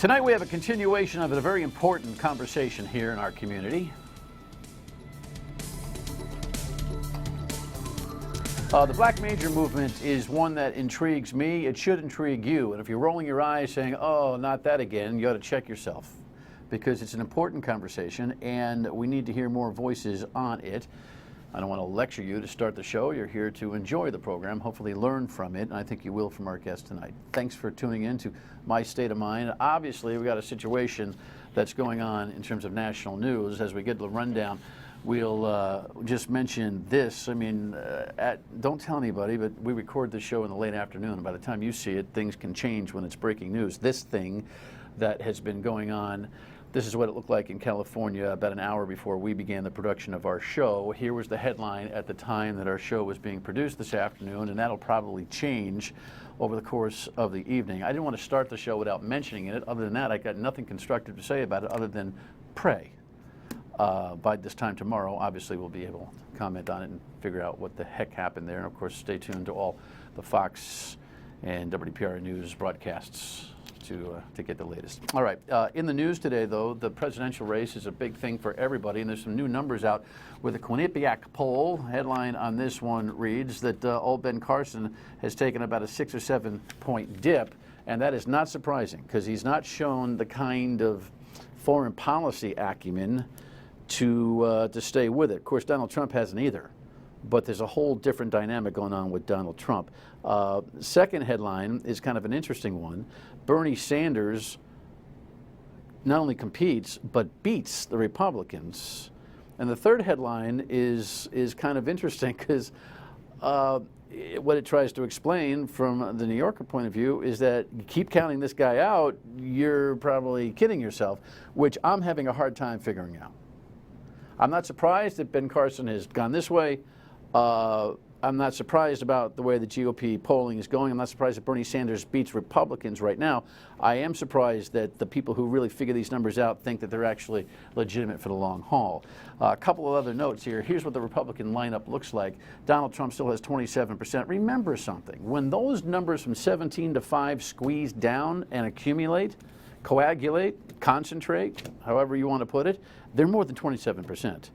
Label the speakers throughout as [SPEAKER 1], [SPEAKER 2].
[SPEAKER 1] Tonight we have a continuation of a very important conversation here in our community. The Black Major movement is one that intrigues me. It should intrigue you. And if you're rolling your eyes saying, oh, not that again, you ought to check yourself, because it's an important conversation and we need to hear more voices on it. I don't want to lecture you to start the show. You're here to enjoy the program, hopefully learn from it, and I think you will from our guest tonight. Thanks for tuning in to My State of Mind. Obviously, we've got a situation that's going on in terms of national news. As we get to the rundown, we'll just mention this. I mean, don't tell anybody, but we record this show in the late afternoon, and by the time you see it, things can change when it's breaking news. This thing that has been going on, this is what it looked like in California about an hour before we began the production of our show. Here was the headline at the time that our show was being produced this afternoon, and that'll probably change over the course of the evening. I didn't want to start the show without mentioning it. Other than that, I got nothing constructive to say about it other than pray. By this time tomorrow, obviously, we'll be able to comment on it and figure out what the heck happened there. And, of course, stay tuned to all the Fox and WPR News broadcasts to get the latest. All right. In the news today, though, the presidential race is a big thing for everybody, and there's some new numbers out with the Quinnipiac poll. Headline on this one reads that old Ben Carson has taken about a 6 or 7 point dip, and that is not surprising because he's not shown the kind of foreign policy acumen to stay with it. Of course, Donald Trump hasn't either, but there's a whole different dynamic going on with Donald Trump. Second headline is kind of an interesting one. Bernie Sanders not only competes, but beats the Republicans. And the third headline is kind of interesting because what it tries to explain from the New Yorker point of view is that you keep counting this guy out, you're probably kidding yourself, which I'm having a hard time figuring out. I'm not surprised that Ben Carson has gone this way. I'm not surprised about the way the GOP polling is going. I'm not surprised that Bernie Sanders beats Republicans right now. I am surprised that the people who really figure these numbers out think that they're actually legitimate for the long haul. A couple of other notes here. Here's what the Republican lineup looks like. Donald Trump still has 27%. Remember something. When those numbers from 17 to 5 squeeze down and accumulate, coagulate, concentrate, however you want to put it, they're more than 27%.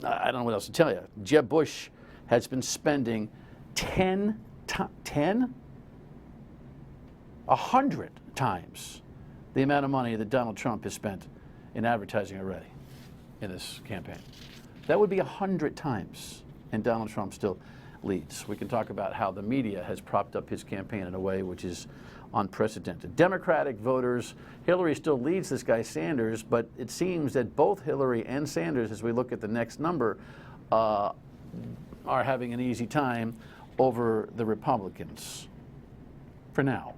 [SPEAKER 1] I don't know what else to tell you. Jeb Bush has been spending 100 times the amount of money that Donald Trump has spent in advertising already in this campaign. That would be 100 times, and Donald Trump still leads. We can talk about how the media has propped up his campaign in a way which is unprecedented. Democratic voters, Hillary still leads this guy Sanders, but it seems that both Hillary and Sanders, as we look at the next number, are having an easy time over the Republicans. For now.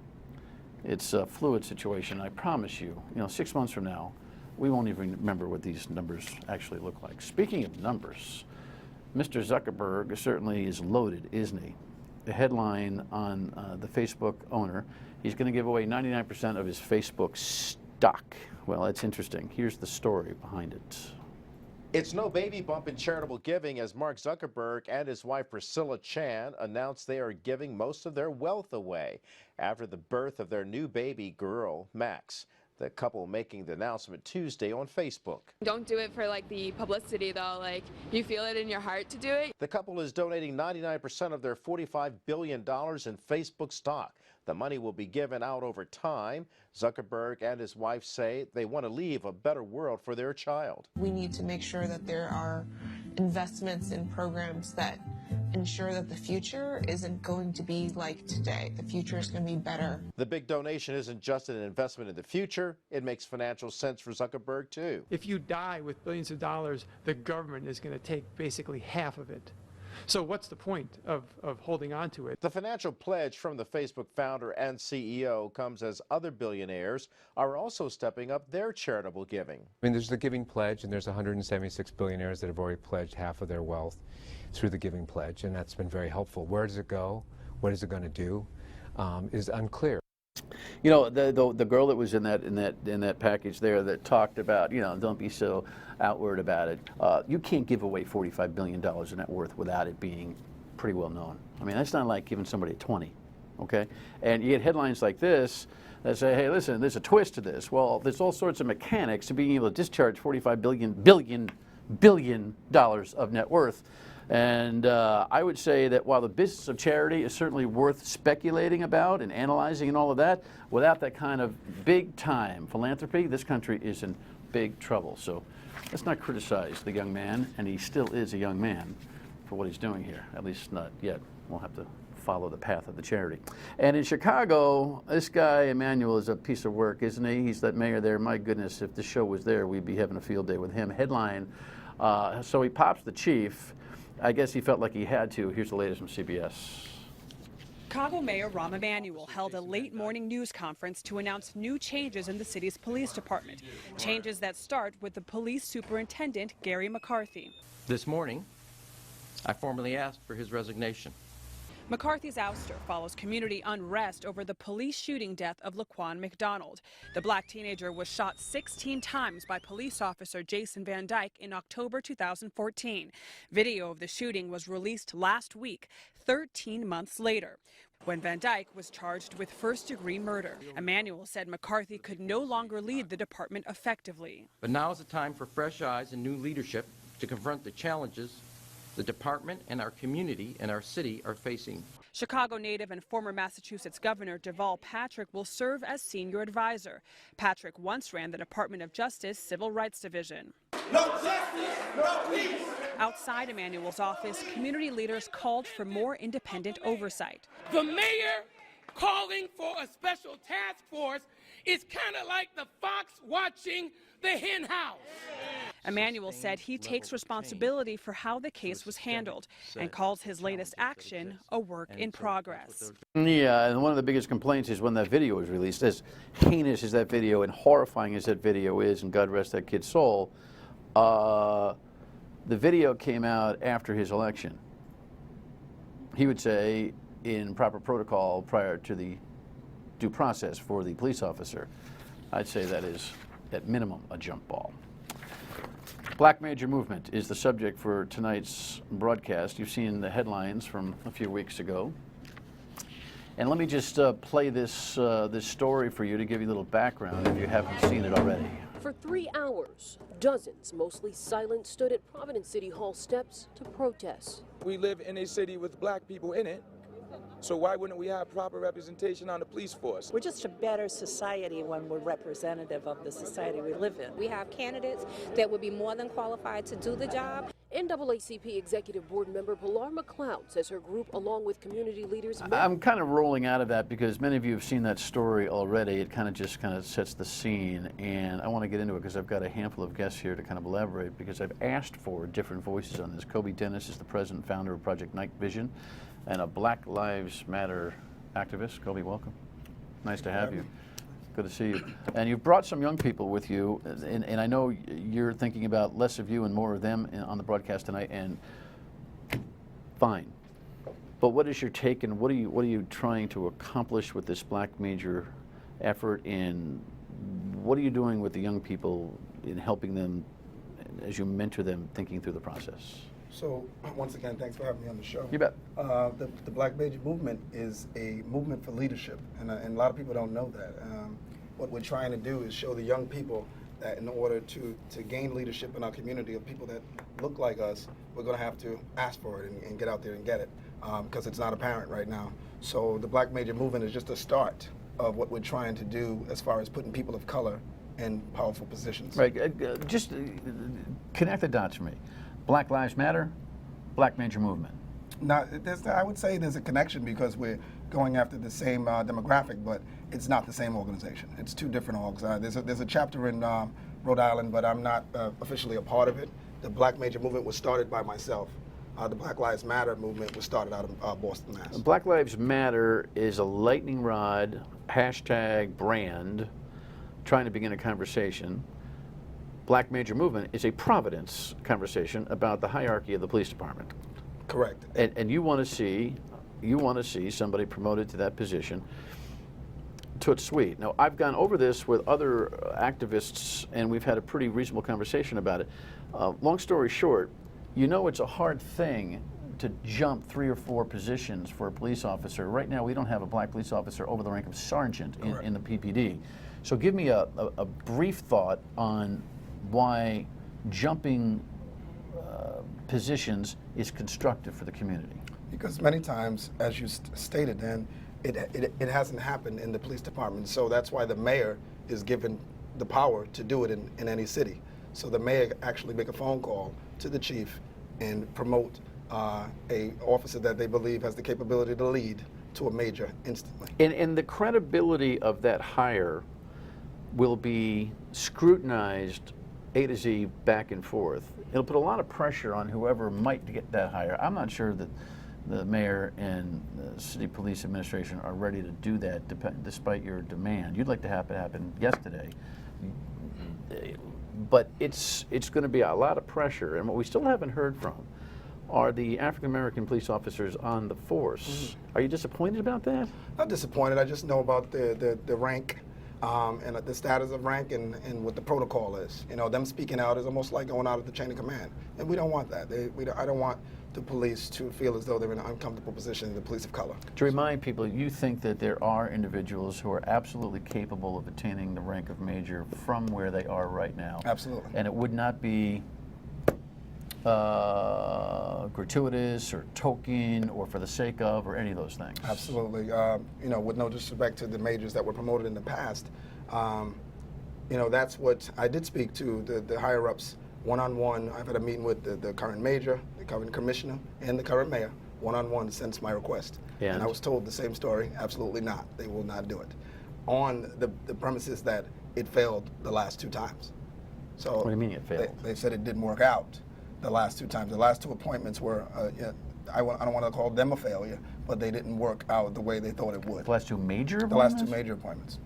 [SPEAKER 1] It's a fluid situation. I promise you, 6 months from now, we won't even remember what these numbers actually look like. Speaking of numbers, Mr. Zuckerberg certainly is loaded, isn't he? The headline on the Facebook owner, he's going to give away 99% of his Facebook stock. Well, that's interesting. Here's the story behind it.
[SPEAKER 2] It's no baby bump in charitable giving as Mark Zuckerberg and his wife Priscilla Chan announced they are giving most of their wealth away after the birth of their new baby girl, Max. The couple making the announcement Tuesday on Facebook.
[SPEAKER 3] Don't do it for the publicity though, you feel it in your heart to do it.
[SPEAKER 2] The couple is donating 99% of their $45 billion in Facebook stock. The money will be given out over time. Zuckerberg and his wife say they want to leave a better world for their child.
[SPEAKER 4] We need to make sure that there are investments in programs that ensure that the future isn't going to be like today. The future is going to be better.
[SPEAKER 2] The big donation isn't just an investment in the future. It makes financial sense for Zuckerberg, too.
[SPEAKER 5] If you die with billions of dollars, the government is going to take basically half of it. So what's the point of holding on to it?
[SPEAKER 2] The financial pledge from the Facebook founder and CEO comes as other billionaires are also stepping up their charitable giving.
[SPEAKER 6] I mean, there's the Giving Pledge, and there's 176 billionaires that have already pledged half of their wealth through the Giving Pledge, and that's been very helpful. Where does it go? What is it going to do? Is unclear.
[SPEAKER 1] The girl that was in that package there that talked about, don't be so outward about it. You can't give away $45 billion in net worth without it being pretty well known. I mean, that's not like giving somebody a 20. okay? And you get headlines like this that say, hey, listen, there's a twist to this. Well, there's all sorts of mechanics to being able to discharge $45 billion of net worth. And I would say that while the business of charity is certainly worth speculating about and analyzing and all of that, without that kind of big-time philanthropy, this country is in big trouble. So let's not criticize the young man, and he still is a young man, for what he's doing here, at least not yet. We'll have to follow the path of the charity. And in Chicago, this guy, Emmanuel, is a piece of work, isn't he? He's that mayor there. My goodness, if the show was there, we'd be having a field day with him. Headline, so he pops the chief. I guess he felt like he had to. Here's the latest from CBS.
[SPEAKER 7] Chicago Mayor Rahm Emanuel held a late morning news conference to announce new changes in the city's police department. Changes that start with the police superintendent, Gary McCarthy.
[SPEAKER 8] This morning, I formally asked for his resignation.
[SPEAKER 7] McCarthy's ouster follows community unrest over the police shooting death of Laquan McDonald. The black teenager was shot 16 times by police officer Jason Van Dyke in October 2014. Video of the shooting was released last week, 13 months later, when Van Dyke was charged with first-degree murder. Emanuel said McCarthy could no longer lead the department effectively.
[SPEAKER 8] But now is the time for fresh eyes and new leadership to confront the challenges the department and our community and our city are facing.
[SPEAKER 7] Chicago native and former Massachusetts Governor Deval Patrick will serve as senior advisor. Patrick once ran the Department of Justice Civil Rights Division.
[SPEAKER 9] No justice, no peace.
[SPEAKER 7] Outside Emanuel's office, community leaders called for more independent oversight.
[SPEAKER 9] The mayor calling for a special task force is kind of like the fox watching the hen house.
[SPEAKER 7] Emanuel said he takes responsibility for how the case was handled and calls his latest action a work in progress.
[SPEAKER 1] Yeah, and one of the biggest complaints is when that video was released. As heinous as that video and horrifying as that video is, and God rest that kid's soul, the video came out after his election. He would say, in proper protocol prior to the due process for the police officer. I'd say that is, at minimum, a jump ball. Black Major Movement is the subject for tonight's broadcast. You've seen the headlines from a few weeks ago. And let me just play this story for you to give you a little background if you haven't seen it already.
[SPEAKER 10] For 3 hours, dozens, mostly silent, stood at Providence City Hall steps to protest.
[SPEAKER 11] We live in a city with black people in it, so why wouldn't we have proper representation on the police force?
[SPEAKER 12] We're just a better society when we're representative of the society we live in.
[SPEAKER 13] We have candidates that would be more than qualified to do the job.
[SPEAKER 10] NAACP Executive Board member Pilar McLeod says her group, along with community leaders...
[SPEAKER 1] I'm kind of rolling out of that because many of you have seen that story already. It kind of sets the scene, and I want to get into it because I've got a handful of guests here to kind of elaborate because I've asked for different voices on this. Kobe Dennis is the president and founder of Project Night Vision and a Black Lives Matter activist. Kobe, welcome. Nice to have you. Good to see you. And you've brought some young people with you, and I know you're thinking about less of you and more of them on the broadcast tonight, and fine. But what is your take, and what are you trying to accomplish with this Black Major effort, and what are you doing with the young people in helping them as you mentor them thinking through the process?
[SPEAKER 14] So, once again, thanks for having me on the show.
[SPEAKER 1] You bet.
[SPEAKER 14] The Black Major Movement is a movement for leadership, and a lot of people don't know that. What we're trying to do is show the young people that in order to gain leadership in our community of people that look like us, we're going to have to ask for it and get out there and get it, because it's not apparent right now. So the Black Major Movement is just a start of what we're trying to do as far as putting people of color in powerful positions.
[SPEAKER 1] Right. Just connect the dots for me. Black Lives Matter, Black Major Movement.
[SPEAKER 14] Now, I would say there's a connection because we're going after the same demographic, but it's not the same organization. It's two different orgs. There's a chapter in Rhode Island, but I'm not officially a part of it. The Black Major Movement was started by myself. The Black Lives Matter movement was started out of Boston, Mass.
[SPEAKER 1] Black Lives Matter is a lightning rod hashtag brand trying to begin a conversation. Black Major Movement is a Providence conversation about the hierarchy of the police department.
[SPEAKER 14] Correct.
[SPEAKER 1] And you want to see somebody promoted to that position. Toot sweet. Now, I've gone over this with other activists, and we've had a pretty reasonable conversation about it. Long story short, you know it's a hard thing to jump 3 or 4 positions for a police officer. Right now, we don't have a black police officer over the rank of sergeant in the PPD. So give me a brief thought on why jumping positions is constructive for the community.
[SPEAKER 14] Because many times, as you stated, Dan, it hasn't happened in the police department. So that's why the mayor is given the power to do it in any city. So the mayor actually make a phone call to the chief and promote a officer that they believe has the capability to lead to a major instantly.
[SPEAKER 1] And the credibility of that hire will be scrutinized A to Z back and forth. It'll put a lot of pressure on whoever might get that hire. I'm not sure that the mayor and the city police administration are ready to do that despite your demand. You'd like to have it happen yesterday. But it's going to be a lot of pressure. And what we still haven't heard from are the African-American police officers on the force. Are you disappointed about that?
[SPEAKER 14] Not disappointed. I just know about the rank and the status of rank and what the protocol is. You know, them speaking out is almost like going out of the chain of command. And we don't want that. I don't want the police to feel as though they're in an uncomfortable position, the police of color.
[SPEAKER 1] To remind people, you think that there are individuals who are absolutely capable of attaining the rank of major from where they are right now.
[SPEAKER 14] Absolutely.
[SPEAKER 1] And it would not be gratuitous or token or for the sake of or any of those things.
[SPEAKER 14] Absolutely. You know, with no disrespect to the majors that were promoted in the past, you know, that's what I did speak to the higher ups one-on-one. I've had a meeting with the current major, the current commissioner, and the current mayor one-on-one since my request. And I was told the same story. Absolutely not. They will not do it. On the premises that it failed the last 2 times. So
[SPEAKER 1] what do you mean it failed?
[SPEAKER 14] They said it didn't work out the last 2 times. The last 2 appointments were, I don't want to call them a failure, but they didn't work out the way they thought it would.
[SPEAKER 1] The last 2 major appointments?
[SPEAKER 14] The last 2 major appointments.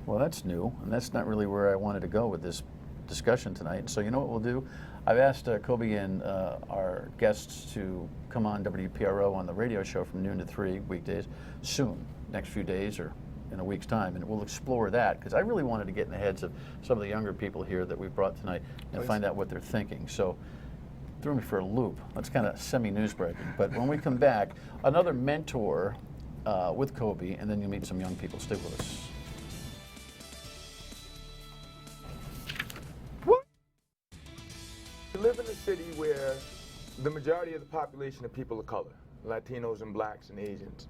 [SPEAKER 1] Well, that's new, and that's not really where I wanted to go with this discussion tonight. So you know what we'll do? I've asked Kobe and our guests to come on WPRO on the radio show from noon to 3 weekdays soon, next few days or in a week's time, and we'll explore that because I really wanted to get in the heads of some of the younger people here that we brought tonight and find out what they're thinking. So threw me for a loop. That's kind of semi-news breaking. But when we come back, another mentor with Kobe, and then you'll meet some young people. Stay with us.
[SPEAKER 11] We live in a city where the majority of the population are people of color, Latinos and blacks and Asians.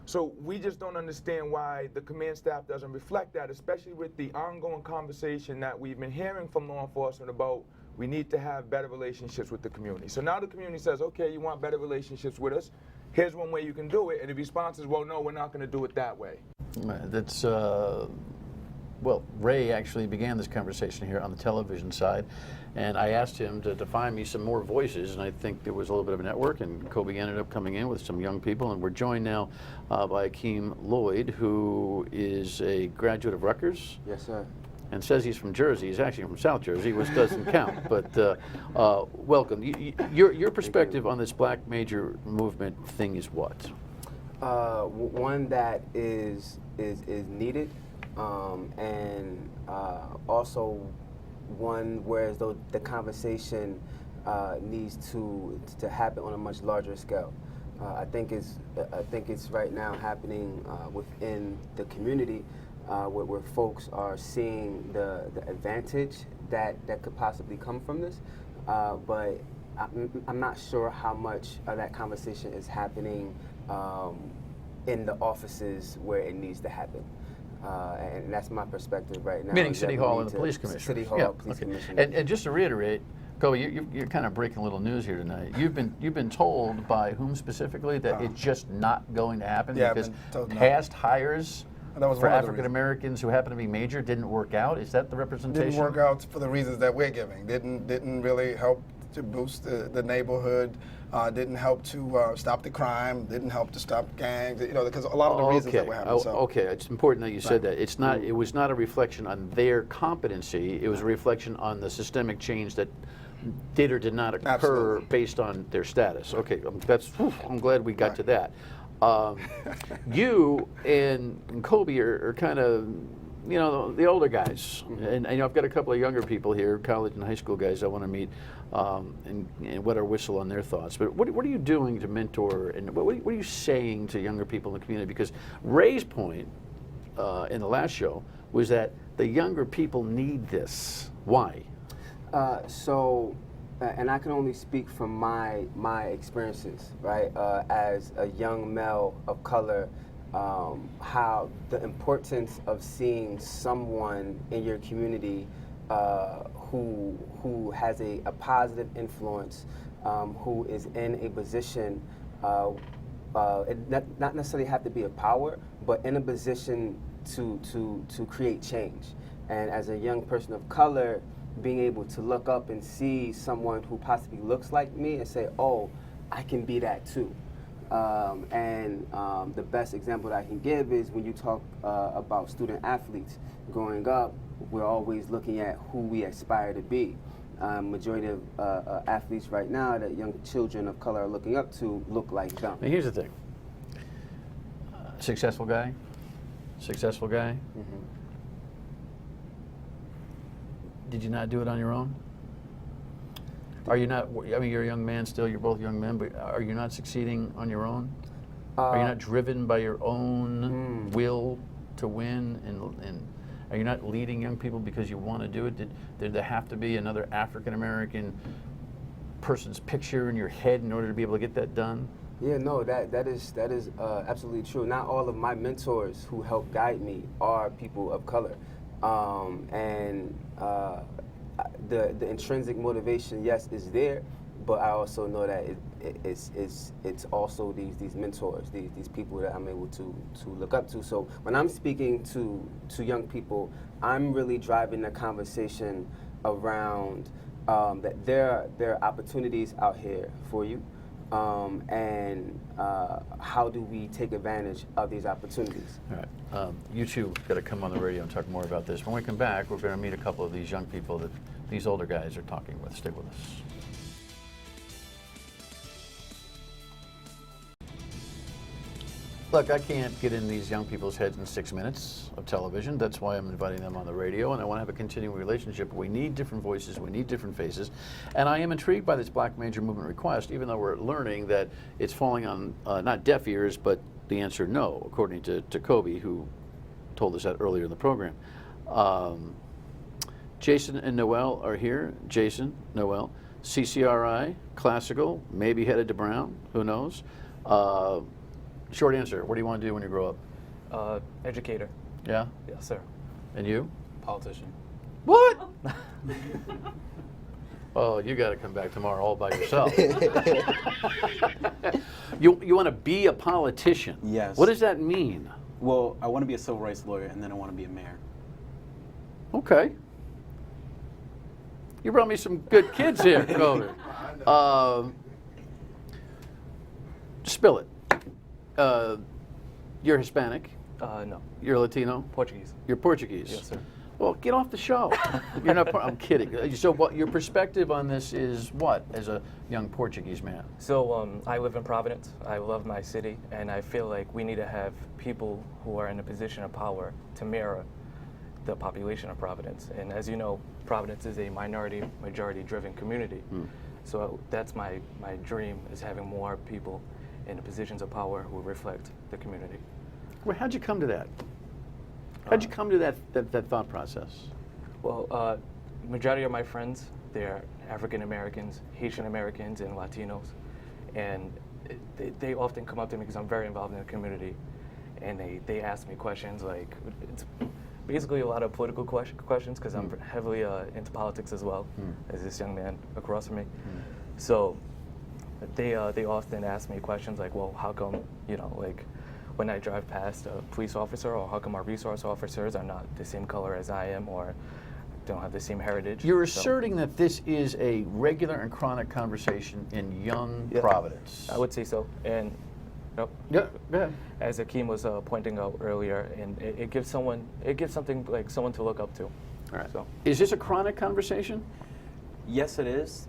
[SPEAKER 11] So we just don't understand why the command staff doesn't reflect that, especially with the ongoing conversation that we've been hearing from law enforcement about we need to have better relationships with the community. So now the community says, okay, you want better relationships with us, here's one way you can do it, and the response is, well, no, we're not going to do it that way.
[SPEAKER 1] That's, well, Ray actually began this conversation here on the television side, and I asked him to find me some more voices, and I think there was a little bit of a network, and Kobe ended up coming in with some young people, and we're joined now by Akeem Lloyd, who is a graduate of Rutgers.
[SPEAKER 15] Yes, sir.
[SPEAKER 1] And says he's from Jersey. He's actually from South Jersey, which doesn't count. But welcome. Your perspective on this black major movement thing is what?
[SPEAKER 15] One that is needed, and also one whereas though the conversation needs to happen on a much larger scale. I think it's right now happening within the community. Where folks are seeing the advantage that could possibly come from this, but I'm not sure how much of that conversation is happening in the offices where it needs to happen. And that's my perspective right now.
[SPEAKER 1] Meaning City Hall and the Police Commission.
[SPEAKER 15] City Hall, Police Commission.
[SPEAKER 1] And just to reiterate, Kobe, you're kind of breaking a little news here tonight. You've been told by whom specifically that it's just not going to happen because past hires for African Americans who happen to be major didn't work out? Is that the representation?
[SPEAKER 14] Didn't work out for the reasons that we're giving. Didn't really help to boost the neighborhood. Didn't help to stop the crime. Didn't help to stop gangs. You know, because a lot of the reasons that we're having.
[SPEAKER 1] Okay, it's important that you said that. It's not. It was not a reflection on their competency. It was a reflection on the systemic change that did or did not occur based on their status. Okay, I'm glad we got to that. You and Kobe are kind of you know, the older guys, and you know, I've got a couple of younger people here, college and high school guys I want to meet, and wet our whistle on their thoughts. But what are you doing to mentor, and what are you saying to younger people in the community? Because Ray's point in the last show was that the younger people need this. Why?
[SPEAKER 15] And I can only speak from my experiences, right? As a young male of color, how the importance of seeing someone in your community who has a positive influence, who is in a position, it not necessarily have to be a power, but in a position to create change. And as a young person of color, being able to look up and see someone who possibly looks like me and say, oh, I can be that too. The best example that I can give is when you talk about student athletes. Growing up, we're always looking at who we aspire to be. Majority of athletes right now that young children of color are looking up to look like them.
[SPEAKER 1] Now here's the thing. Successful guy. Did you not do it on your own? Are you not, I mean, you're a young man still, you're both young men, but are you not succeeding on your own? Are you not driven by your own will to win? And are you not leading young people because you want to do it? Did there have to be another African-American person's picture in your head in order to be able to get that done?
[SPEAKER 15] Yeah, no, that is absolutely true. Not all of my mentors who help guide me are people of color. The intrinsic motivation, yes, is there, but I also know that it's also these mentors, these people that I'm able to look up to. So when I'm speaking to young people, I'm really driving the conversation around that there are opportunities out here for you, and how do we take advantage of these opportunities?
[SPEAKER 1] All right, you two got to come on the radio and talk more about this. When we come back, we're going to meet a couple of these young people that these older guys are talking with. Stay with us. Look, I can't get in these young people's heads in 6 minutes of television. That's why I'm inviting them on the radio, and I want to have a continuing relationship. We need different voices, we need different faces, and I am intrigued by this Black Major Movement request, even though we're learning that it's falling on not deaf ears, but the answer no, according to Kobe, who told us that earlier in the program. Jason and Noel are here. Jason, Noel, CCRI, classical, maybe headed to Brown, who knows? Short answer, what do you want to do when you grow up?
[SPEAKER 16] Educator.
[SPEAKER 1] Yeah?
[SPEAKER 16] Yes, sir.
[SPEAKER 1] And you?
[SPEAKER 16] Politician.
[SPEAKER 1] What? Oh, you got to come back tomorrow all by yourself. You want to be a politician?
[SPEAKER 16] Yes.
[SPEAKER 1] What does that mean?
[SPEAKER 16] Well, I want to be a civil rights lawyer, and then I want to be a mayor.
[SPEAKER 1] Okay. You brought me some good kids here, Kobe. Spill it. You're Hispanic?
[SPEAKER 16] No.
[SPEAKER 1] You're Latino?
[SPEAKER 16] Portuguese.
[SPEAKER 1] You're Portuguese?
[SPEAKER 16] Yes, sir.
[SPEAKER 1] Well, get off the show. You're not. I'm kidding. So, what your perspective on this is? What, as a young Portuguese man?
[SPEAKER 16] So, I live in Providence. I love my city, and I feel like we need to have people who are in a position of power to mirror the population of Providence. And as you know, Providence is a majority-driven community. So that's my dream, is having more people in the positions of power who reflect the community.
[SPEAKER 1] Well, how'd you come to that? How'd you come to that thought process?
[SPEAKER 16] Well, majority of my friends, they're African Americans, Haitian Americans, and Latinos. And they often come up to me because I'm very involved in the community. And they ask me questions like, it's basically a lot of political questions because I'm heavily into politics as well, as this young man across from me. So they often ask me questions like, well, how come, like when I drive past a police officer, or how come our resource officers are not the same color as I am, or don't have the same heritage?
[SPEAKER 1] You're asserting that this is a regular and chronic conversation in young Providence.
[SPEAKER 16] I would say so. And
[SPEAKER 1] yeah, go ahead.
[SPEAKER 16] As Akeem was pointing out earlier, and it gives something like someone to look up to.
[SPEAKER 1] All right.
[SPEAKER 16] So.
[SPEAKER 1] Is this a chronic conversation?
[SPEAKER 17] Yes, it is.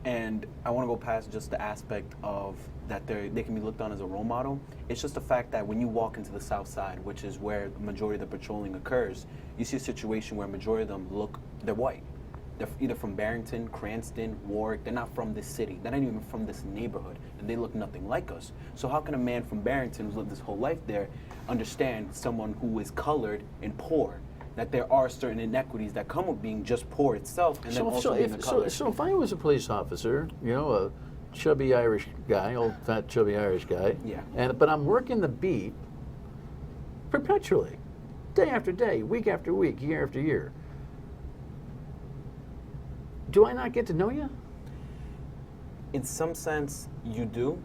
[SPEAKER 17] And I want to go past just the aspect of that they can be looked on as a role model. It's just the fact that when you walk into the South Side, which is where the majority of the patrolling occurs, you see a situation where a majority of them they're white. They're either from Barrington, Cranston, Warwick. They're not from this city. They're not even from this neighborhood. And they look nothing like us. So how can a man from Barrington who's lived his whole life there understand someone who is colored and poor? That there are certain inequities that come with being just poor itself, and then also being a color.
[SPEAKER 1] So if I was a police officer, you know, a chubby Irish guy, old fat chubby Irish guy,
[SPEAKER 17] yeah,
[SPEAKER 1] but I'm working the beat perpetually, day after day, week after week, year after year. Do I not get to know you?
[SPEAKER 17] In some sense, you do,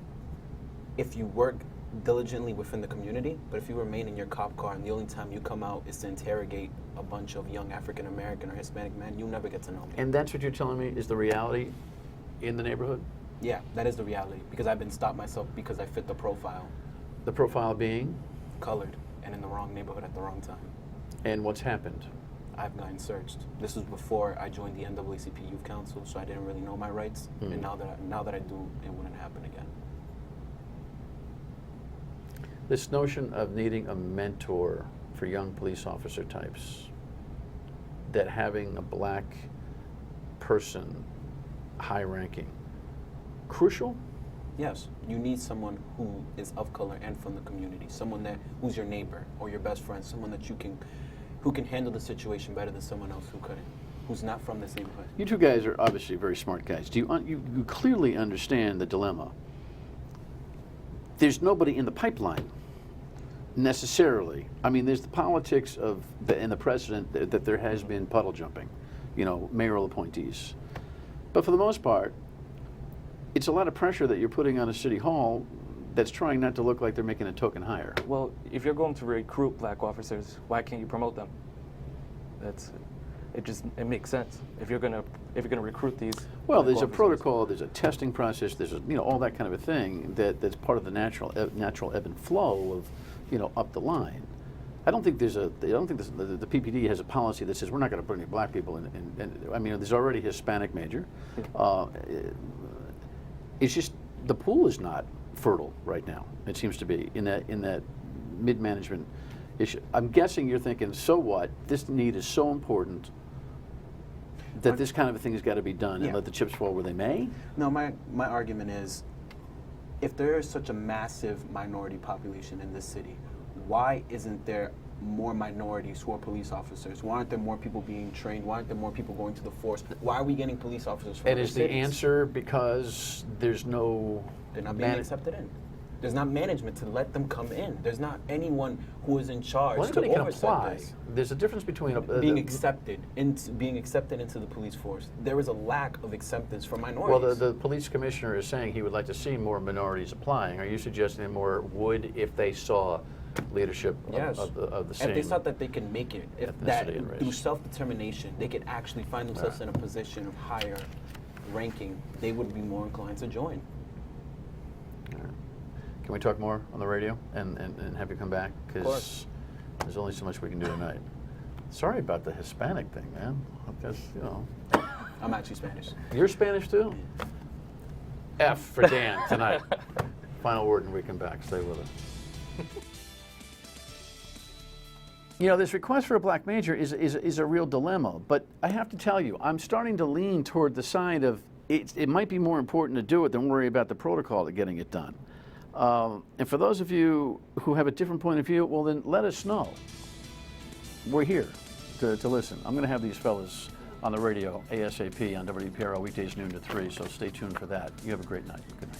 [SPEAKER 17] if you work diligently within the community, but if you remain in your cop car and the only time you come out is to interrogate a bunch of young African American or Hispanic men, you'll never get to know me.
[SPEAKER 1] And that's what you're telling me is the reality in the neighborhood?
[SPEAKER 17] Yeah, that is the reality, because I've been stopped myself because I fit the profile.
[SPEAKER 1] The profile being?
[SPEAKER 17] Colored and in the wrong neighborhood at the wrong time.
[SPEAKER 1] And what's happened?
[SPEAKER 17] I've gotten searched. This was before I joined the NAACP Youth Council, so I didn't really know my rights. And now that I do, it wouldn't happen again.
[SPEAKER 1] This notion of needing a mentor for young police officer types, that having a black person, high ranking, crucial?
[SPEAKER 17] Yes, you need someone who is of color and from the community, someone who's your neighbor or your best friend, someone that who can handle the situation better than someone else who couldn't, who's not from this neighborhood.
[SPEAKER 1] You two guys are obviously very smart guys. Do you clearly understand the dilemma? There's nobody in the pipeline necessarily. I mean, there's the politics of and the precedent that there has been puddle jumping, you know, mayoral appointees. But for the most part, it's a lot of pressure that you're putting on a city hall that's trying not to look like they're making a token hire.
[SPEAKER 16] Well, if you're going to recruit black officers, why can't you promote them? It makes sense. If you're gonna recruit these.
[SPEAKER 1] Well, there's a protocol, there's a testing process, there's all that kind of a thing that's part of the natural ebb and flow of, up the line. I don't think the PPD has a policy that says we're not going to put any black people in. I mean, there's already a Hispanic major. It's just the pool is not fertile right now. It seems to be in that mid-management issue. I'm guessing you're thinking, so what? This need is so important that this kind of a thing has got to be done and let the chips fall where they may?
[SPEAKER 17] No, my argument is, if there is such a massive minority population in this city, why isn't there more minorities who are police officers? Why aren't there more people being trained? Why aren't there more people going to the force? Why are we getting police officers from
[SPEAKER 1] And
[SPEAKER 17] other
[SPEAKER 1] is the
[SPEAKER 17] cities?
[SPEAKER 1] answer because there's no...
[SPEAKER 17] They're not being accepted in. There's not management to let them come in. There's not anyone who is in charge
[SPEAKER 1] Well,
[SPEAKER 17] to
[SPEAKER 1] anybody can
[SPEAKER 17] oversight
[SPEAKER 1] apply.
[SPEAKER 17] this.
[SPEAKER 1] There's a difference between
[SPEAKER 17] being accepted into the police force. There is a lack of acceptance for minorities.
[SPEAKER 1] Well, the police commissioner is saying he would like to see more minorities applying. Are you suggesting more would if they saw leadership of the same?
[SPEAKER 17] If they thought that they could make it, if that
[SPEAKER 1] ethnicity and race.
[SPEAKER 17] through self-determination, they could actually find themselves in a position of higher ranking, they would be more inclined to join.
[SPEAKER 1] Can we talk more on the radio and have you come back? Because there's only so much we can do tonight. Sorry about the Hispanic thing, man. Because,
[SPEAKER 17] I'm actually Spanish.
[SPEAKER 1] You're Spanish too? F for Dan tonight. Final word and we come back. Stay with us. This request for a black major is a real dilemma, but I have to tell you, I'm starting to lean toward the side of it might be more important to do it than worry about the protocol of getting it done. And for those of you who have a different point of view, well, then let us know. We're here to listen. I'm going to have these fellas on the radio ASAP on WPRO weekdays noon to 3, so stay tuned for that. You have a great night. Good night.